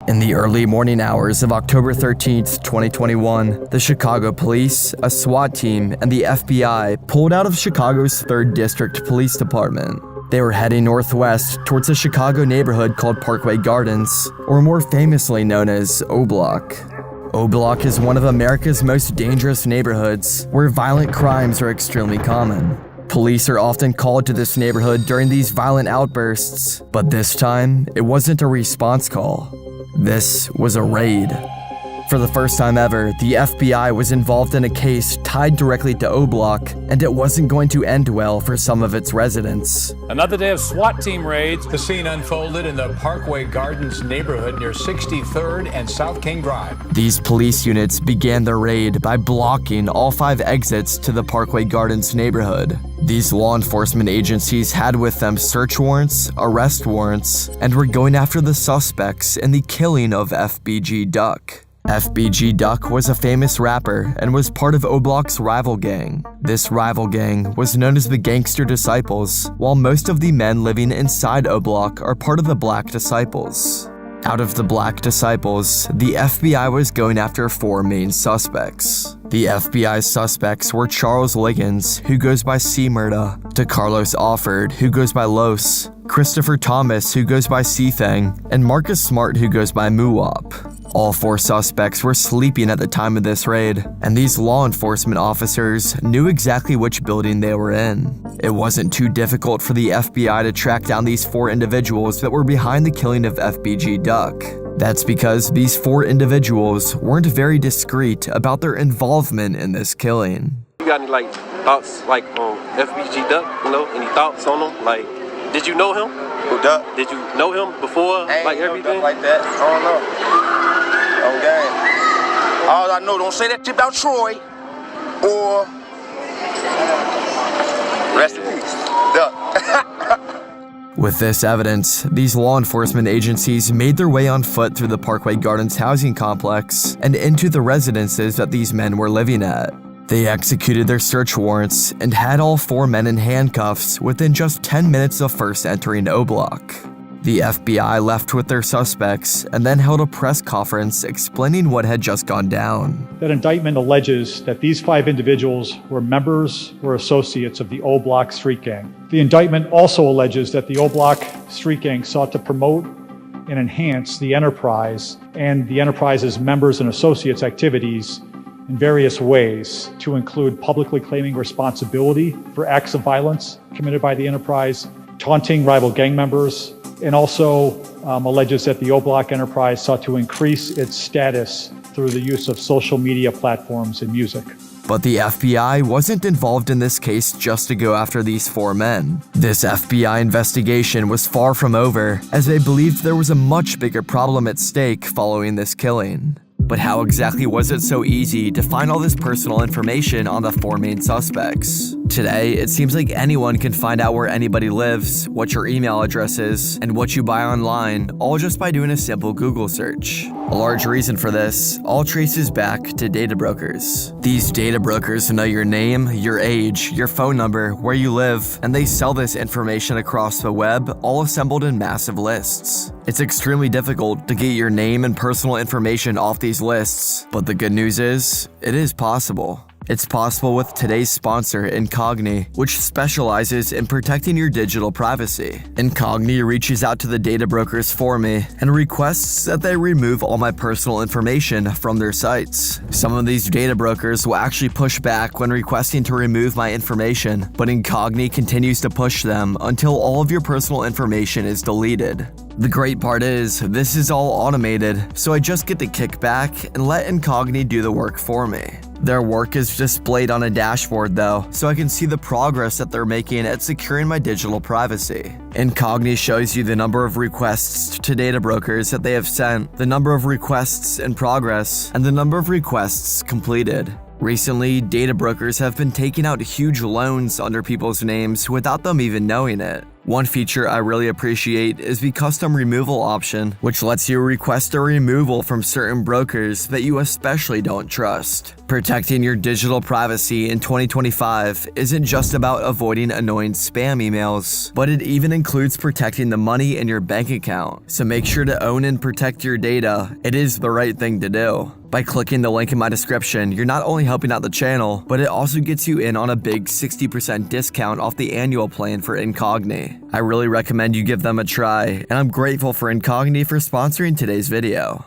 In the early morning hours of October 13th, 2021, the Chicago police, a SWAT team, and the FBI pulled out of Chicago's 3rd District Police Department. They were heading northwest towards a Chicago neighborhood called Parkway Gardens, or more famously known as O Block. O Block is one of America's most dangerous neighborhoods, where violent crimes are extremely common. Police are often called to this neighborhood during these violent outbursts, but this time, it wasn't a response call. This was a raid. For the first time ever, the FBI was involved in a case tied directly to O Block, and it wasn't going to end well for some of its residents. Another day of SWAT team raids. The scene unfolded in the Parkway Gardens neighborhood near 63rd and South King Drive. These police units began their raid by blocking all 5 exits to the Parkway Gardens neighborhood. These law enforcement agencies had with them search warrants, arrest warrants, and were going after the suspects in the killing of FBG Duck. FBG Duck was a famous rapper and was part of O Block's rival gang. This rival gang was known as the Gangster Disciples, while most of the men living inside O Block are part of the Black Disciples. Out of the Black Disciples, the FBI was going after 4 main suspects. The FBI's suspects were Charles Liggins, who goes by C. Murda, DeCarlos Offord, who goes by Los, Christopher Thomas, who goes by C-Thang, and Marcus Smart, who goes by Muwop. All 4 suspects were sleeping at the time of this raid, and these law enforcement officers knew exactly which building they were in. It wasn't too difficult for the FBI to track down these 4 individuals that were behind the killing of FBG Duck. That's because these 4 individuals weren't very discreet about their involvement in this killing. You got any thoughts on FBG Duck? Any thoughts on him? Did you know him? Who Duck? Did you know him before? Everything like that. I don't know. Okay. All I know, don't say that shit about Troy or rest in peace, Duck. With this evidence, these law enforcement agencies made their way on foot through the Parkway Gardens housing complex and into the residences that these men were living at. They executed their search warrants and had all 4 men in handcuffs within just 10 minutes of first entering O Block. The FBI left with their suspects and then held a press conference explaining what had just gone down. That indictment alleges that these 5 individuals were members or associates of the O Block street gang. The indictment also alleges that the O Block street gang sought to promote and enhance the enterprise and the enterprise's members and associates' activities in various ways, to include publicly claiming responsibility for acts of violence committed by the enterprise, taunting rival gang members, and also alleges that the O Block enterprise sought to increase its status through the use of social media platforms and music. But the FBI wasn't involved in this case just to go after these 4 men. This FBI investigation was far from over, as they believed there was a much bigger problem at stake following this killing. But how exactly was it so easy to find all this personal information on the 4 main suspects? Today, it seems like anyone can find out where anybody lives, what your email address is, and what you buy online, all just by doing a simple Google search. A large reason for this all traces back to data brokers. These data brokers know your name, your age, your phone number, where you live, and they sell this information across the web, all assembled in massive lists. It's extremely difficult to get your name and personal information off these lists, but the good news is, it is possible. It's possible with today's sponsor, Incogni, which specializes in protecting your digital privacy. Incogni reaches out to the data brokers for me and requests that they remove all my personal information from their sites. Some of these data brokers will actually push back when requesting to remove my information, but Incogni continues to push them until all of your personal information is deleted. The great part is, this is all automated, so I just get to kick back and let Incogni do the work for me. Their work is displayed on a dashboard though, so I can see the progress that they're making at securing my digital privacy. Incogni shows you the number of requests to data brokers that they have sent, the number of requests in progress, and the number of requests completed. Recently, data brokers have been taking out huge loans under people's names without them even knowing it. One feature I really appreciate is the custom removal option, which lets you request a removal from certain brokers that you especially don't trust. Protecting your digital privacy in 2025 isn't just about avoiding annoying spam emails, but it even includes protecting the money in your bank account. So make sure to own and protect your data. It is the right thing to do. By clicking the link in my description, you're not only helping out the channel, but it also gets you in on a big 60% discount off the annual plan for Incogni. I really recommend you give them a try, and I'm grateful for Incogni for sponsoring today's video.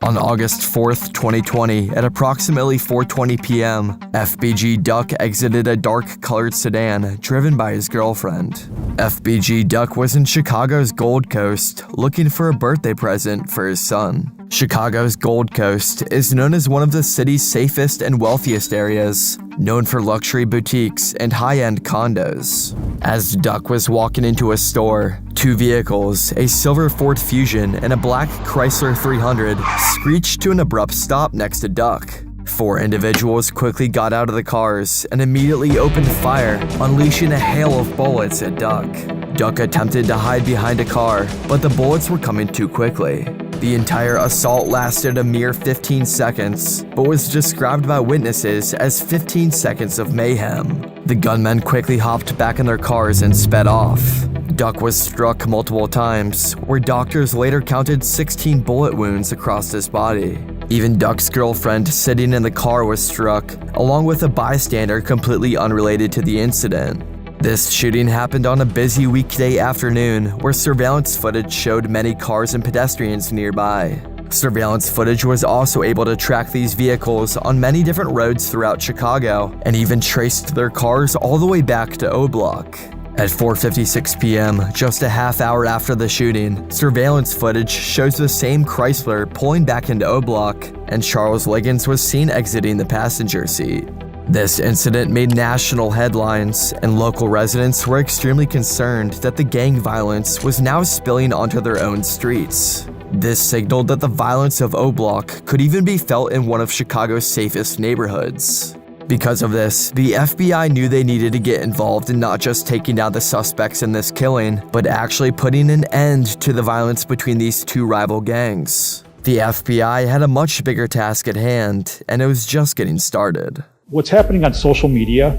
On August 4th, 2020, at approximately 4:20 p.m., FBG Duck exited a dark-colored sedan driven by his girlfriend. FBG Duck was in Chicago's Gold Coast looking for a birthday present for his son. Chicago's Gold Coast is known as one of the city's safest and wealthiest areas, known for luxury boutiques and high-end condos. As Duck was walking into a store, two vehicles, a silver Ford Fusion and a black Chrysler 300, screeched to an abrupt stop next to Duck. Four individuals quickly got out of the cars and immediately opened fire, unleashing a hail of bullets at Duck. Duck attempted to hide behind a car, but the bullets were coming too quickly. The entire assault lasted a mere 15 seconds, but was described by witnesses as 15 seconds of mayhem. The gunmen quickly hopped back in their cars and sped off. Duck was struck multiple times, where doctors later counted 16 bullet wounds across his body. Even Duck's girlfriend sitting in the car was struck, along with a bystander completely unrelated to the incident. This shooting happened on a busy weekday afternoon where surveillance footage showed many cars and pedestrians nearby. Surveillance footage was also able to track these vehicles on many different roads throughout Chicago and even traced their cars all the way back to O Block. At 4:56 p.m., just a half hour after the shooting, surveillance footage shows the same Chrysler pulling back into O Block, and Charles Liggins was seen exiting the passenger seat. This incident made national headlines, and local residents were extremely concerned that the gang violence was now spilling onto their own streets. This signaled that the violence of O Block could even be felt in one of Chicago's safest neighborhoods. Because of this, the FBI knew they needed to get involved in not just taking down the suspects in this killing, but actually putting an end to the violence between these two rival gangs. The FBI had a much bigger task at hand, and it was just getting started. What's happening on social media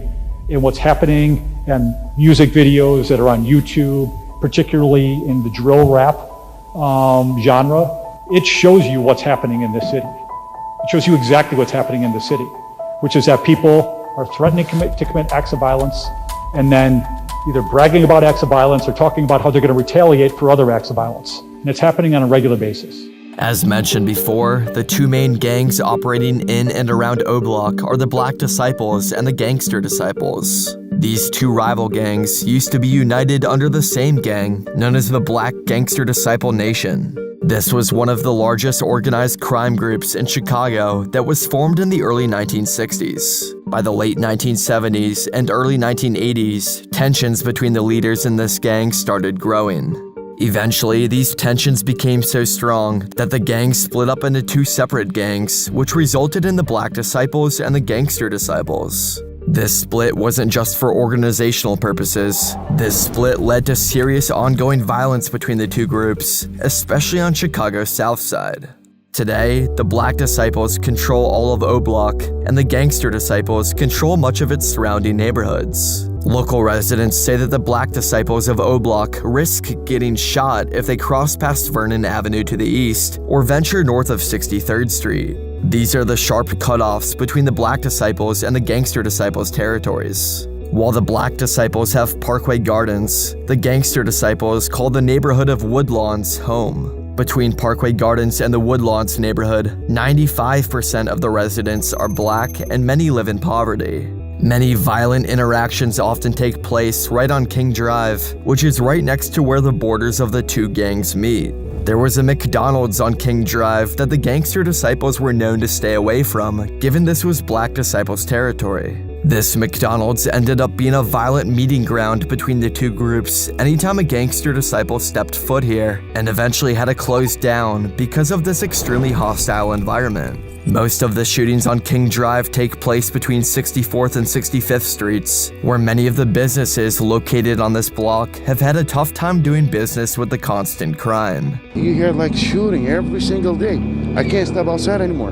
and what's happening in music videos that are on YouTube, particularly in the drill rap genre, it shows you what's happening in this city. It shows you exactly what's happening in the city, which is that people are threatening to commit acts of violence and then either bragging about acts of violence or talking about how they're going to retaliate for other acts of violence. And it's happening on a regular basis. As mentioned before, the two main gangs operating in and around O Block are the Black Disciples and the Gangster Disciples. These two rival gangs used to be united under the same gang, known as the Black Gangster Disciple Nation. This was one of the largest organized crime groups in Chicago that was formed in the early 1960s. By the late 1970s and early 1980s, tensions between the leaders in this gang started growing. Eventually, these tensions became so strong that the gang split up into two separate gangs, which resulted in the Black Disciples and the Gangster Disciples. This split wasn't just for organizational purposes. This split led to serious ongoing violence between the two groups, especially on Chicago's South Side. Today, the Black Disciples control all of O Block, and the Gangster Disciples control much of its surrounding neighborhoods. Local residents say that the Black Disciples of O Block risk getting shot if they cross past Vernon Avenue to the east or venture north of 63rd Street. These are the sharp cutoffs between the Black Disciples and the Gangster Disciples territories. While the Black Disciples have Parkway Gardens, the Gangster Disciples call the neighborhood of Woodlawns home. Between Parkway Gardens and the Woodlawns neighborhood, 95% of the residents are Black and many live in poverty. Many violent interactions often take place right on King Drive, which is right next to where the borders of the two gangs meet. There was a McDonald's on King Drive that the Gangster Disciples were known to stay away from, given this was Black Disciples territory. This McDonald's ended up being a violent meeting ground between the two groups anytime a gangster disciple stepped foot here, and eventually had to close down because of this extremely hostile environment. Most of the shootings on King Drive take place between 64th and 65th Streets, where many of the businesses located on this block have had a tough time doing business with the constant crime. You hear like shooting every single day. I can't step outside anymore.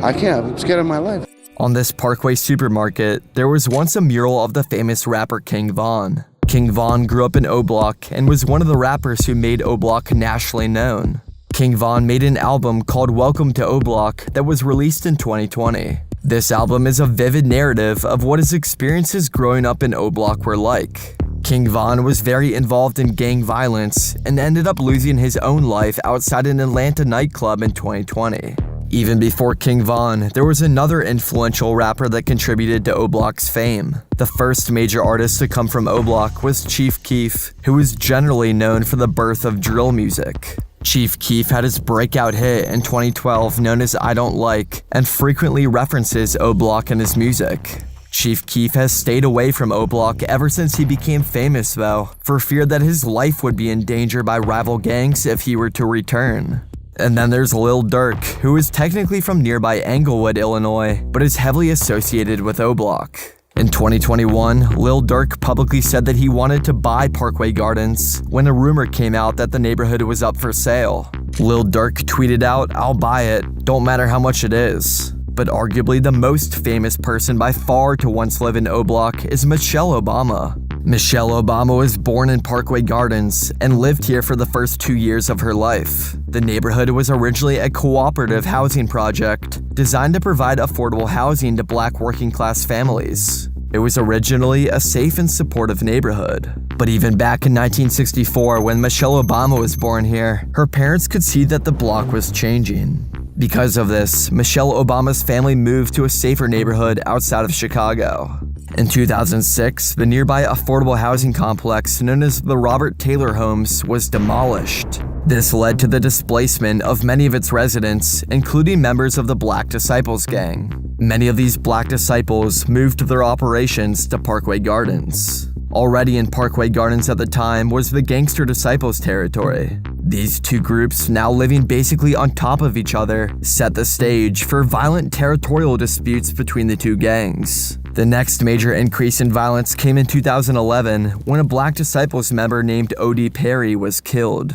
I can't, I'm scared of my life. On this Parkway supermarket, there was once a mural of the famous rapper King Von. King Von grew up in O Block and was one of the rappers who made O Block nationally known. King Von made an album called Welcome to O Block that was released in 2020. This album is a vivid narrative of what his experiences growing up in O Block were like. King Von was very involved in gang violence and ended up losing his own life outside an Atlanta nightclub in 2020. Even before King Von, there was another influential rapper that contributed to O Block's fame. The first major artist to come from O Block was Chief Keef, who was generally known for the birth of drill music. Chief Keef had his breakout hit in 2012 known as I Don't Like, and frequently references O Block in his music. Chief Keef has stayed away from O Block ever since he became famous though, for fear that his life would be in danger by rival gangs if he were to return. And then there's Lil Durk, who is technically from nearby Englewood, Illinois, but is heavily associated with O Block. In 2021, Lil Durk publicly said that he wanted to buy Parkway Gardens when a rumor came out that the neighborhood was up for sale. Lil Durk tweeted out, "I'll buy it, don't matter how much it is." But arguably the most famous person by far to once live in O Block is Michelle Obama. Michelle Obama was born in Parkway Gardens and lived here for the first 2 years of her life. The neighborhood was originally a cooperative housing project designed to provide affordable housing to Black working-class families. It was originally a safe and supportive neighborhood. But even back in 1964, when Michelle Obama was born here, her parents could see that the block was changing. Because of this, Michelle Obama's family moved to a safer neighborhood outside of Chicago. In 2006, the nearby affordable housing complex known as the Robert Taylor Homes was demolished. This led to the displacement of many of its residents, including members of the Black Disciples gang. Many of these Black Disciples moved their operations to Parkway Gardens. Already in Parkway Gardens at the time was the Gangster Disciples territory. These two groups, now living basically on top of each other, set the stage for violent territorial disputes between the two gangs. The next major increase in violence came in 2011 when a Black Disciples member named O.D. Perry was killed.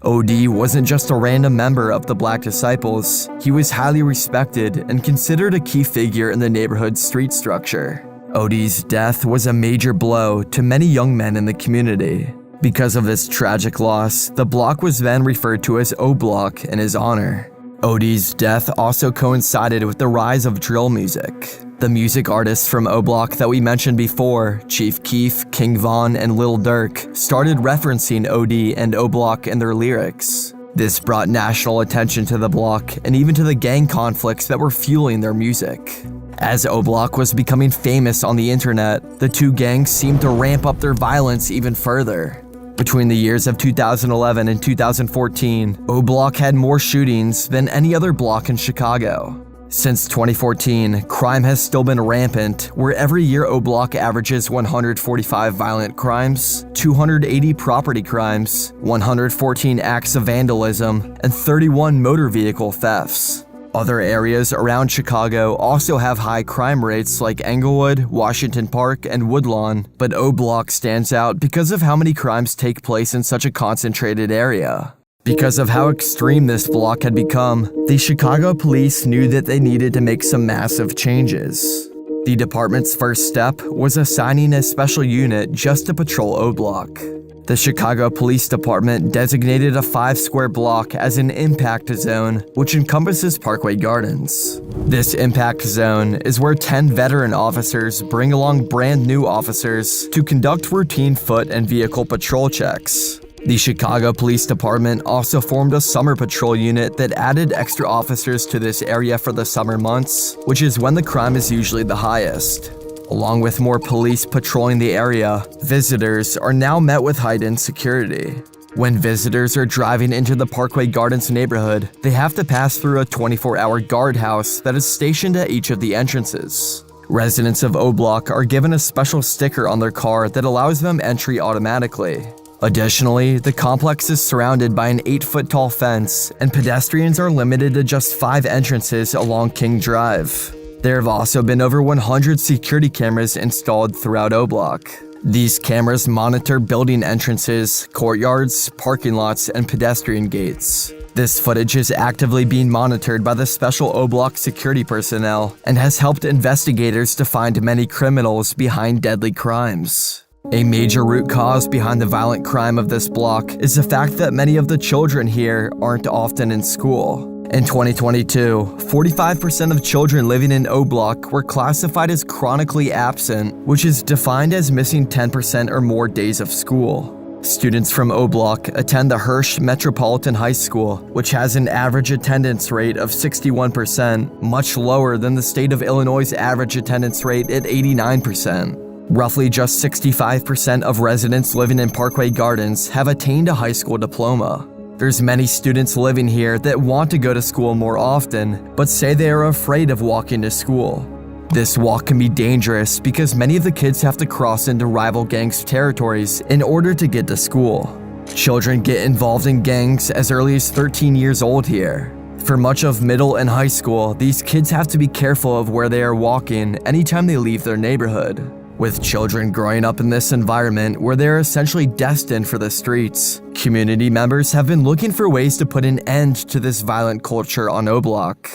O.D. wasn't just a random member of the Black Disciples, he was highly respected and considered a key figure in the neighborhood's street structure. O.D.'s death was a major blow to many young men in the community. Because of this tragic loss, the block was then referred to as O Block in his honor. O.D.'s death also coincided with the rise of drill music. The music artists from O Block that we mentioned before, Chief Keef, King Von, and Lil Durk, started referencing O.D. and O Block in their lyrics. This brought national attention to the block and even to the gang conflicts that were fueling their music. As O Block was becoming famous on the internet, the two gangs seemed to ramp up their violence even further. Between the years of 2011 and 2014, O Block had more shootings than any other block in Chicago. Since 2014, crime has still been rampant, where every year O Block averages 145 violent crimes, 280 property crimes, 114 acts of vandalism, and 31 motor vehicle thefts. Other areas around Chicago also have high crime rates like Englewood, Washington Park, and Woodlawn, but O Block stands out because of how many crimes take place in such a concentrated area. Because of how extreme this block had become, the Chicago police knew that they needed to make some massive changes. The department's first step was assigning a special unit just to patrol O Block. The Chicago Police Department designated a 5-square block as an impact zone, which encompasses Parkway Gardens. This impact zone is where 10 veteran officers bring along brand new officers to conduct routine foot and vehicle patrol checks. The Chicago Police Department also formed a summer patrol unit that added extra officers to this area for the summer months, which is when the crime is usually the highest. Along with more police patrolling the area, visitors are now met with heightened security. When visitors are driving into the Parkway Gardens neighborhood, they have to pass through a 24-hour guardhouse that is stationed at each of the entrances. Residents of O Block are given a special sticker on their car that allows them entry automatically. Additionally, the complex is surrounded by an 8-foot-tall fence, and pedestrians are limited to just 5 entrances along King Drive. There have also been over 100 security cameras installed throughout O Block. These cameras monitor building entrances, courtyards, parking lots, and pedestrian gates. This footage is actively being monitored by the special O Block security personnel and has helped investigators to find many criminals behind deadly crimes. A major root cause behind the violent crime of this block is the fact that many of the children here aren't often in school. In 2022, 45% of children living in O Block were classified as chronically absent, which is defined as missing 10% or more days of school. Students from O Block attend the Hirsch Metropolitan High School, which has an average attendance rate of 61%, much lower than the state of Illinois' average attendance rate at 89%. Roughly just 65% of residents living in Parkway Gardens have attained a high school diploma. There's many students living here that want to go to school more often, but say they are afraid of walking to school. This walk can be dangerous because many of the kids have to cross into rival gangs' territories in order to get to school. Children get involved in gangs as early as 13 years old here. For much of middle and high school, these kids have to be careful of where they are walking anytime they leave their neighborhood. With children growing up in this environment where they are essentially destined for the streets, community members have been looking for ways to put an end to this violent culture on O Block.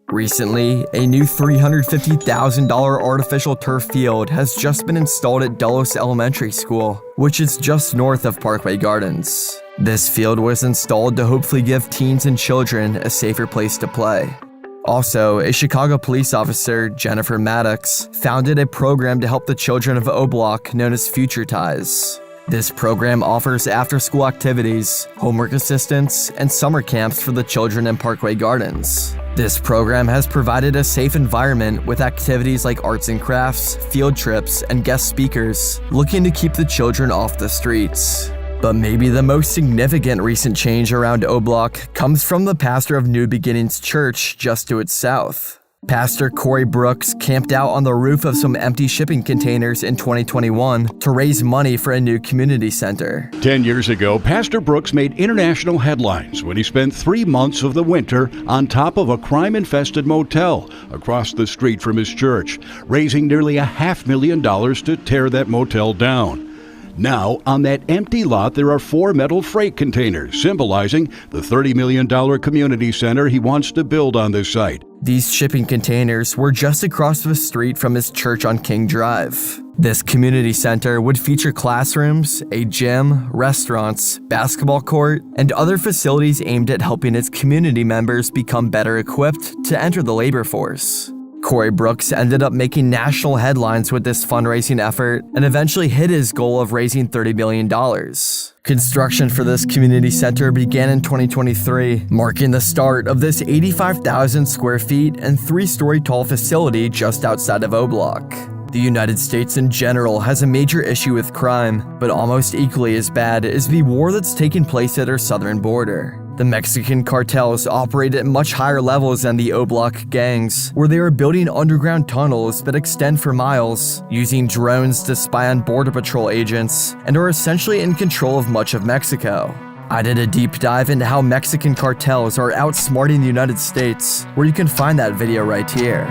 Recently, a new $350,000 artificial turf field has just been installed at Dulles Elementary School, which is just north of Parkway Gardens. This field was installed to hopefully give teens and children a safer place to play. Also, a Chicago police officer, Jennifer Maddox, founded a program to help the children of O Block known as Future Ties. This program offers after-school activities, homework assistance, and summer camps for the children in Parkway Gardens. This program has provided a safe environment with activities like arts and crafts, field trips, and guest speakers, looking to keep the children off the streets. But maybe the most significant recent change around O Block comes from the pastor of New Beginnings Church just to its south. Pastor Corey Brooks camped out on the roof of some empty shipping containers in 2021 to raise money for a new community center. 10 years ago, Pastor Brooks made international headlines when he spent 3 months of the winter on top of a crime-infested motel across the street from his church, raising nearly $500,000 to tear that motel down. Now, on that empty lot, there are 4 metal freight containers, symbolizing the $30 million community center he wants to build on this site. These shipping containers were just across the street from his church on King Drive. This community center would feature classrooms, a gym, restaurants, basketball court, and other facilities aimed at helping its community members become better equipped to enter the labor force. Corey Brooks ended up making national headlines with this fundraising effort and eventually hit his goal of raising $30 million. Construction for this community center began in 2023, marking the start of this 85,000 square feet and 3-story tall facility just outside of O Block. The United States in general has a major issue with crime, but almost equally as bad is the war that's taking place at our southern border. The Mexican cartels operate at much higher levels than the O Block gangs, where they are building underground tunnels that extend for miles, using drones to spy on Border Patrol agents, and are essentially in control of much of Mexico. I did a deep dive into how Mexican cartels are outsmarting the United States, where you can find that video right here.